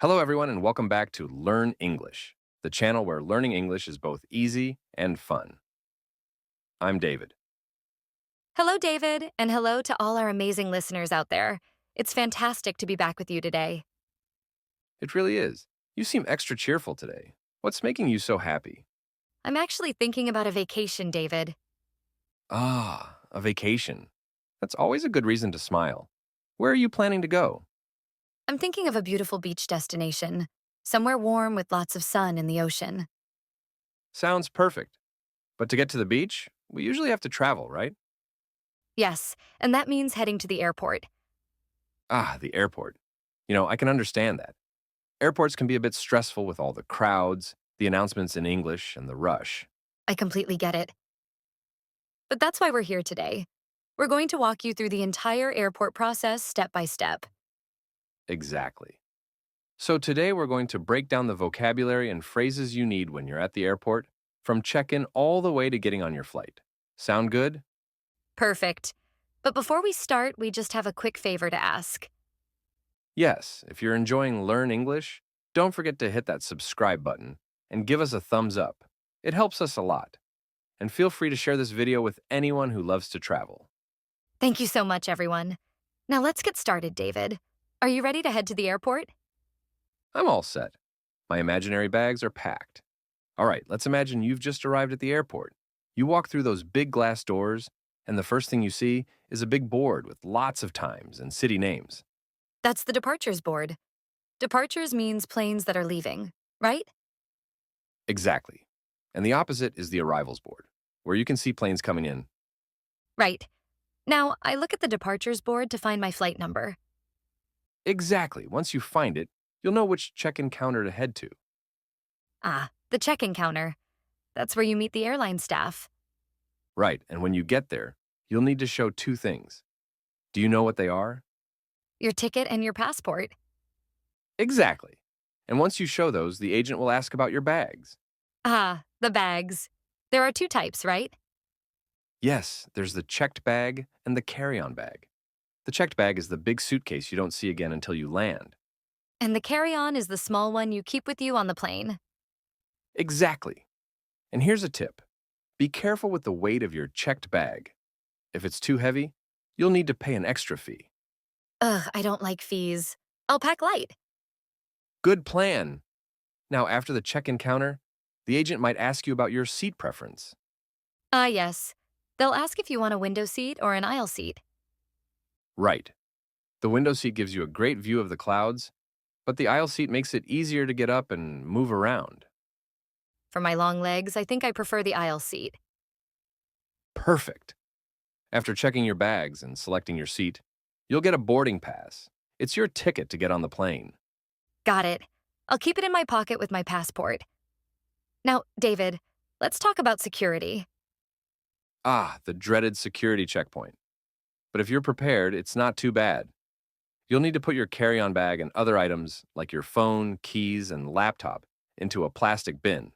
Hello, everyone, and welcome back to Learn English, the channel where learning English is both easy and fun. I'm David. Hello, David, and hello to all our amazing listeners out there. It's fantastic to be back with you today. It really is. You seem extra cheerful today. What's making you so happy? I'm actually thinking about a vacation, David. Ah, a vacation. That's always a good reason to smile. Where are you planning to go? I'm thinking of a beautiful beach destination, somewhere warm with lots of sun in the ocean. Sounds perfect. But to get to the beach, we usually have to travel, right? Yes, and that means heading to the airport. Ah, the airport. I can understand that. Airports can be a bit stressful with all the crowds, the announcements in English, and the rush. I completely get it. But that's why we're here today. We're going to walk you through the entire airport process step by step. Exactly. So today we're going to break down the vocabulary and phrases you need when you're at the airport, from check-in all the way to getting on your flight. Sound good? Perfect. But before we start, we just have a quick favor to ask. Yes, if you're enjoying Learn English, don't forget to hit that subscribe button and give us a thumbs up. It helps us a lot. And feel free to share this video with anyone who loves to travel. Thank you so much, everyone. Now let's get started, David. Are you ready to head to the airport? I'm all set. My imaginary bags are packed. All right, let's imagine you've just arrived at the airport. You walk through those big glass doors, and the first thing you see is a big board with lots of times and city names. That's the departures board. Departures means planes that are leaving, right? Exactly. And the opposite is the arrivals board, where you can see planes coming in. Right. Now, I look at the departures board to find my flight number. Exactly. Once you find it, you'll know which check-in counter to head to. Ah, the check-in counter. That's where you meet the airline staff. Right, and when you get there, you'll need to show two things. Do you know what they are? Your ticket and your passport. Exactly. And once you show those, the agent will ask about your bags. Ah, the bags. There are two types, right? Yes, there's the checked bag and the carry-on bag. The checked bag is the big suitcase you don't see again until you land. And the carry-on is the small one you keep with you on the plane. Exactly. And here's a tip. Be careful with the weight of your checked bag. If it's too heavy, you'll need to pay an extra fee. Ugh, I don't like fees. I'll pack light. Good plan. Now, after the check-in counter, the agent might ask you about your seat preference. Ah, yes. They'll ask if you want a window seat or an aisle seat. Right. The window seat gives you a great view of the clouds, but the aisle seat makes it easier to get up and move around. For my long legs, I think I prefer the aisle seat. Perfect. After checking your bags and selecting your seat, you'll get a boarding pass. It's your ticket to get on the plane. Got it. I'll keep it in my pocket with my passport. Now, David, let's talk about security. Ah, the dreaded security checkpoint. But if you're prepared, it's not too bad. You'll need to put your carry-on bag and other items, like your phone, keys, and laptop, into a plastic bin.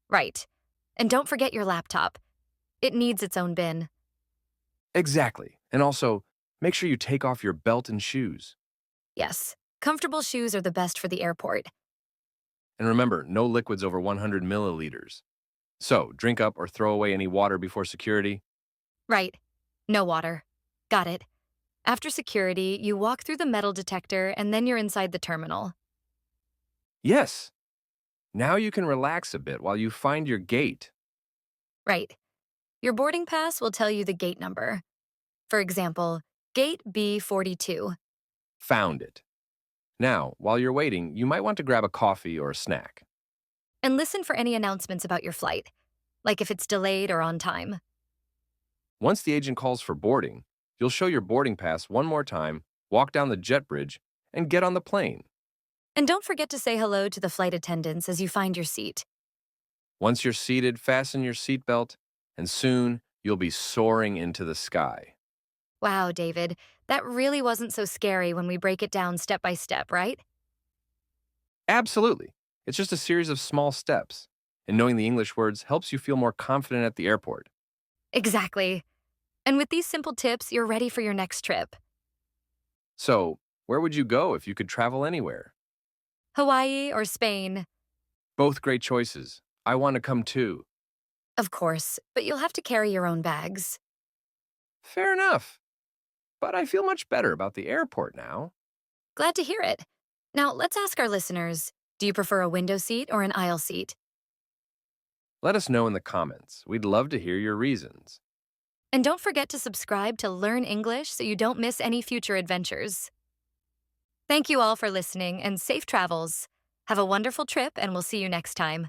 Right. And don't forget your laptop. It needs its own bin. Exactly. And also, make sure you take off your belt and shoes. Yes, comfortable shoes are the best for the airport. And remember, no liquids over 100 milliliters. So, drink up or throw away any water before security. Right. No water. Got it. After security, you walk through the metal detector and then you're inside the terminal. Yes. Now you can relax a bit while you find your gate. Right. Your boarding pass will tell you the gate number. For example, gate B42. Found it. Now, while you're waiting, you might want to grab a coffee or a snack. And listen for any announcements about your flight, like if it's delayed or on time. Once the agent calls for boarding, you'll show your boarding pass one more time, walk down the jet bridge, and get on the plane. And don't forget to say hello to the flight attendants as you find your seat. Once you're seated, fasten your seatbelt, and soon you'll be soaring into the sky. Wow, David, that really wasn't so scary when we break it down step by step, right? Absolutely. It's just a series of small steps, and knowing the English words helps you feel more confident at the airport. Exactly. And with these simple tips, you're ready for your next trip. So, where would you go if you could travel anywhere? Hawaii or Spain? Both great choices. I want to come too. Of course, but you'll have to carry your own bags. Fair enough. But I feel much better about the airport now. Glad to hear it. Now, let's ask our listeners, do you prefer a window seat or an aisle seat? Let us know in the comments. We'd love to hear your reasons. And don't forget to subscribe to Learn English so you don't miss any future adventures. Thank you all for listening and safe travels. Have a wonderful trip, and we'll see you next time.